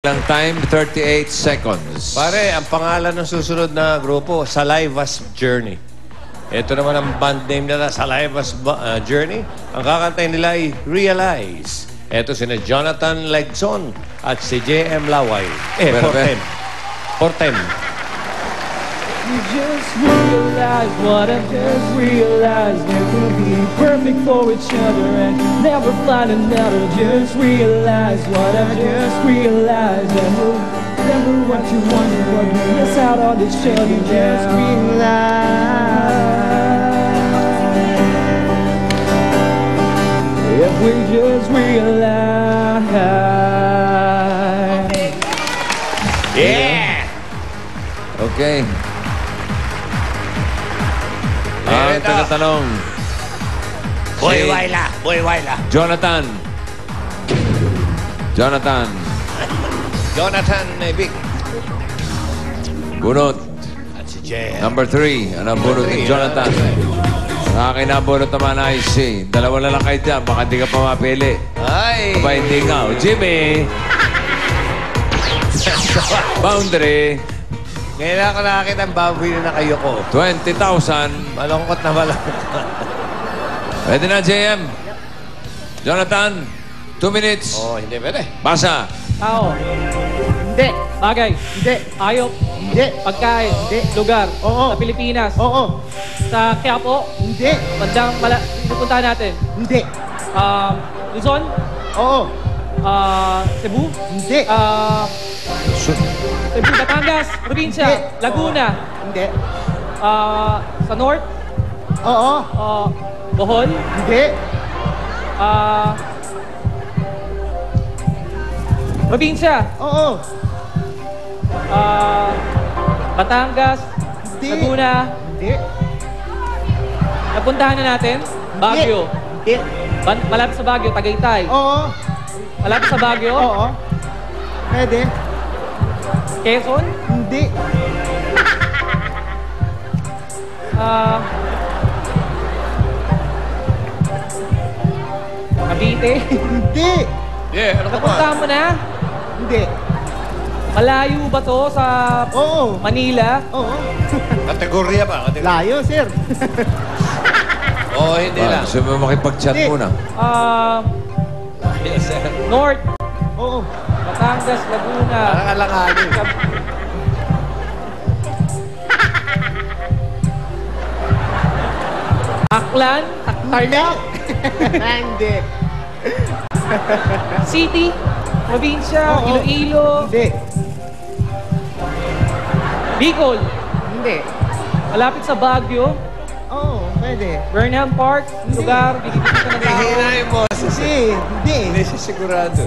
Ang time, 38 seconds. Pare, ang pangalan ng susunod na grupo, Saliva's Journey. Ito naman ang band name nila, Saliva's Journey. Ang kakantay nila ay Realize. Ito sina Jonathan Legson at si J.M. Laway. Portem. You just realize what I've just realized. That we'll be perfect for each other and never find another. Just realize what I've just realized. And we'll never what you want, but we miss out on each other. Just realize. If we just realize. Yeah! Okay. Ang tagatanong. Boy Waila. Jonathan. Jonathan Vic. Bunot. At si J.M. Number 3. Ano ang bunot ni Jonathan? Ang akin na bunot naman ay si. Dalawa na lang kayo dyan. Baka hindi ka pa mapili. Ay! Aba hindi nga. O, Jimmy. Boundary. Ngayon ako nakakita ang baboy na nakayoko. 20,000. Malungkot na malungkot. Pwede na, JM. Jonathan, 2 minutes. Oh, hindi pwede. Basa. Tao. Hindi. Bagay. Hindi. Ayop. Hindi. Pagkain. Hindi. Lugar. Oo. Sa Pilipinas. Oo. Sa Quiapo. Hindi. Bandang pupuntahan natin. Hindi. Luzon. Oo. Cebu. Hindi. Cebu, Batangas, probinsya, hindi. Laguna. Hindi. Sa North. Oo. Bohol. Hindi. Probinsya. Oo. Batangas, hindi. Laguna. Hindi. Napuntahan na natin? Baguio. Hindi. Malapit sa Baguio, Tagaytay. Oo. Malapit sa Baguio? Oo. Pwede. Quezon? Hindi. Cavite? Hindi. Yeah, ano ka ba? Napunta mo na? Hindi. Malayo ba to sa Manila? Oo. Kategorya ba? Layo, sir. Oo, hindi lang. Gusto mo makipag-chat muna? Yes, sir. North. Oo. Batangas, Laguna. Parang alanganin. Aklan? Tarlac? Hindi. City? Probinsya? Iloilo? Hindi. Bicol? Hindi. Malapit sa Baguio? Oo, pwede. Burnham Park? Lugar? Bigyan ka ng tao? Hihinayin mo. Hindi. Hindi siya sigurado.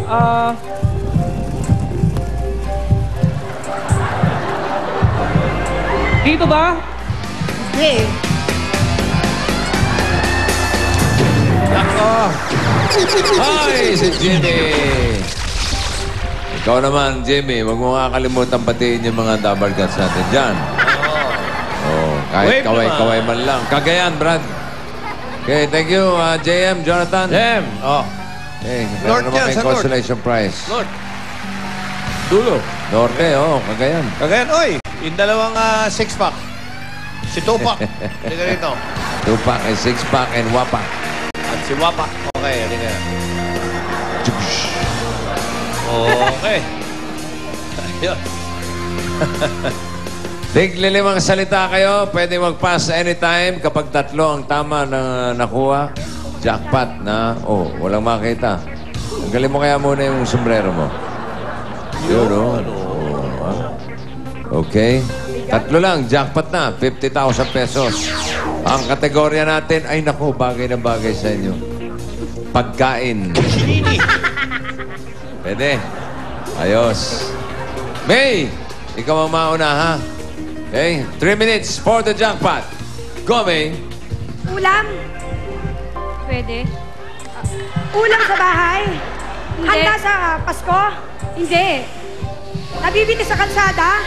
Dito ba? Hindi. Nako! Hi, si Jimmy! Ikaw naman, Jimmy, huwag mo kakalimutan batiin yung mga double guts natin dyan. Kahit kaway-kaway man lang. Cagayan, Brad. Okay, thank you, JM, Jonathan. JM! Okay, North meron naman yan, kayong sa North. consolation prize. North. Dulo. Norte, Cagayan. Kagayan, oy! Yung dalawang six-pack. Si Tupac. Hindi rito. Tupac, and six-pack, and wapak. At si Wapak. Okay, hindi nga. Okay. Ayun. Lilimang salita kayo. Pwede mag-pass anytime kapag tatlo ang tama na nakuha. Jackpot na, walang makita. Tanggalin mo kaya muna yung sombrero mo. Yun, Okay. Tatlo lang, jackpot na. 50,000 pesos. Ang kategorya natin ay naku, bagay na bagay sa inyo. Pagkain. Pwede. Ayos. May, ikaw ang mauna, ha? Okay, 3 minutes for the jackpot. Go, May. Ulam? Pwede. Ulam sa bahay? Hindi. Handa sa Pasko? Hindi. Nabibili sa kalsada?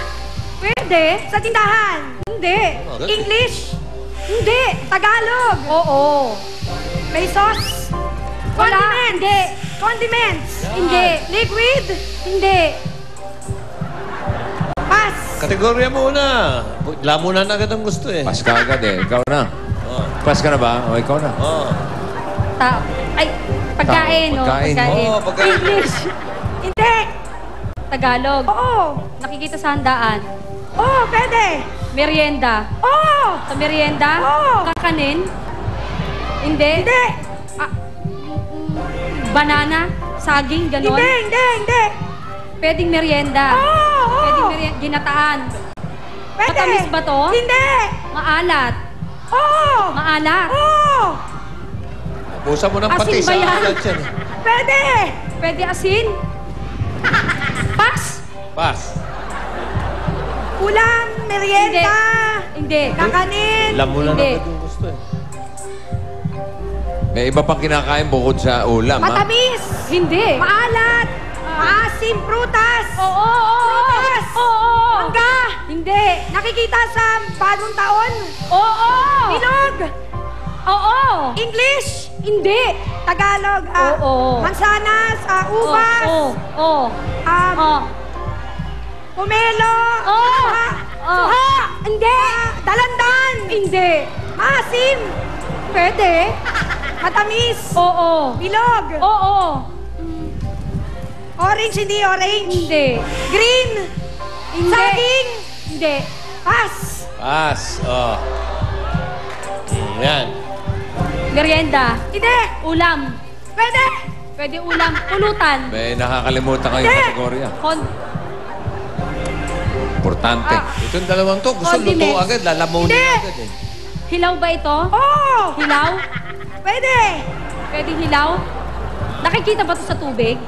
Pwede. Sa tindahan? Hindi. English? Hindi. Tagalog? Oo. May sauce? Wala. Condiments? Hindi. Condiments? Hindi. Liquid? Hindi. Kategorya muna. Lamunan agad ang gusto eh. Pas ka agad eh. Ikaw na. Oh. Pas ka na ba? O, ikaw na. Oh. Ay, pagkain, Tao, oh. pagkain. Pagkain. Oo, pagkain. English. Hindi. Tagalog. Oo. Nakikita sa handaan. Oo, pwede. Merienda. Oo. Sa merienda? Oo. Kakanin? Hindi. Hindi. Banana? Saging? Ganon? Hindi. Pwedeng merienda. Oo. Pwedeng merienda. Ginataan. Pwede. Matamis ba to? Hindi. Maalat. Oo. Maalat. Oo. Pusa mo ng Asin pati ba sa yan? agad yan. Pwede. Pwede asin? Pas? Pas. Ulam, merienda, Hindi. kakanin. Lamunan Hindi. agad yung gusto eh. May iba pang kinakain bukod sa ulam, ha? Matamis. Hindi. Maalat. Maasim, prutas. Oo. Prutas. Oo. Mangga. Hindi. Nakikita sa bagong taon. Oo. Bilog. Oo. English. Hindi. Tagalog. Oo. Mansanas. Ubas. Oo. Oo. Pomelo. Oo. Suha. Oo. Suha. Hindi. Dalandan. Hindi. Maasim. Pwede. Matamis. Oo. Bilog. Oo. Orange, hindi orange. Hindi. Green. Hindi. Saging. Hindi. Pas. Pas. Oh. Yan. Merienda. Hindi. Ulam. Pwede. Pwede ulam. Pulutan. May nakakalimutan kayong Hindi. kategorya. Importante. Itong dalawang to, gusto luto Condiments. agad. Lalamunin Hindi. agad eh. Hilaw ba ito? Oo. Hilaw? Pwede. Pwede hilaw? Nakikita ba ito sa tubig?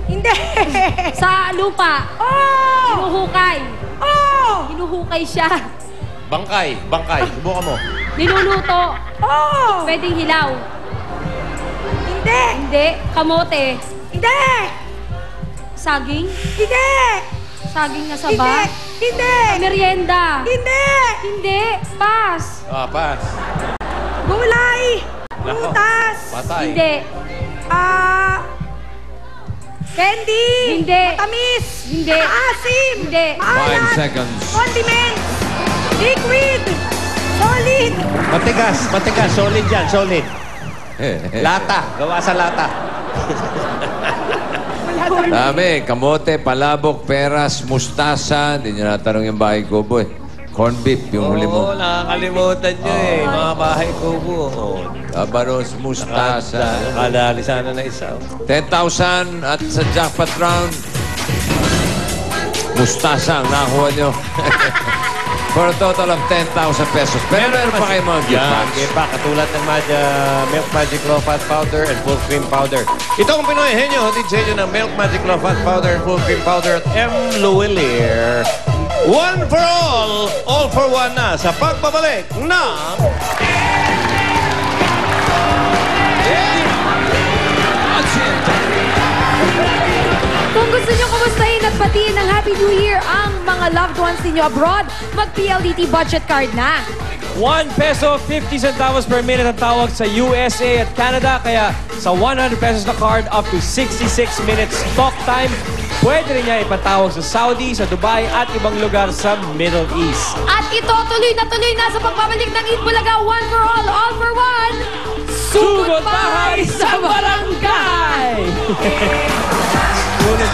Hindi. Sa lupa? Oo. Hinuhukay? Oo. Hinuhukay siya. Bangkay. Subukan mo. Niluluto? Oo. Pwedeng hilaw? Hindi. Hindi. Kamote? Hindi. Saging? Hindi. Saging na Hindi. saba? Hindi. Merienda? Hindi. Hindi. Pas. Ah, pas. Gulay. Nako. Prutas. Patay. Hindi. Candy. Hindi. Matamis. Hindi. Maasim. Hindi. 5 Maalat. seconds. Condiments. Liquid. Solid. Matigas. Solid yan, solid. Lata. Gawa sa lata. Dami. Kamote, palabok, peras, mustasa. Hindi nyo natanong yung bahay kubo eh. Corn beef, yung huli Oo, mo. nakakalimutan nyo eh. Mga bahay kubo. Oh. Tabanos, mustasa. Nakadali sana na isa. 10,000 at sa jackpot round, mustasa ang nakuha nyo. For a total of 10,000 pesos. Pero meron pa kayo mga gift Yan, packs. gift pack. Katulad ng Milk Magic Low Fat Powder and Full Cream Powder. Ito ang Pinoy Henyo. Hatid sa inyo ng Milk Magic Low Fat Powder and Full Cream Powder at M. Luwilier. One for all for one na sa pagbabalik ng... Kung gusto nyo kumustahin at batiin ng Happy New Year ang mga loved ones ninyo abroad, mag-PLDT budget card na. 1 peso 50 centavos per minute ang tawag sa USA at Canada. Kaya sa 100 pesos na card, up to 66 minutes talk time. Pwede rin niya ipatawag sa Saudi, sa Dubai at ibang lugar sa Middle East. At ito tuloy na sa pagbabalik ng Eat Bulaga, one for all for one. Sugod bahay sa barangay! Sulit.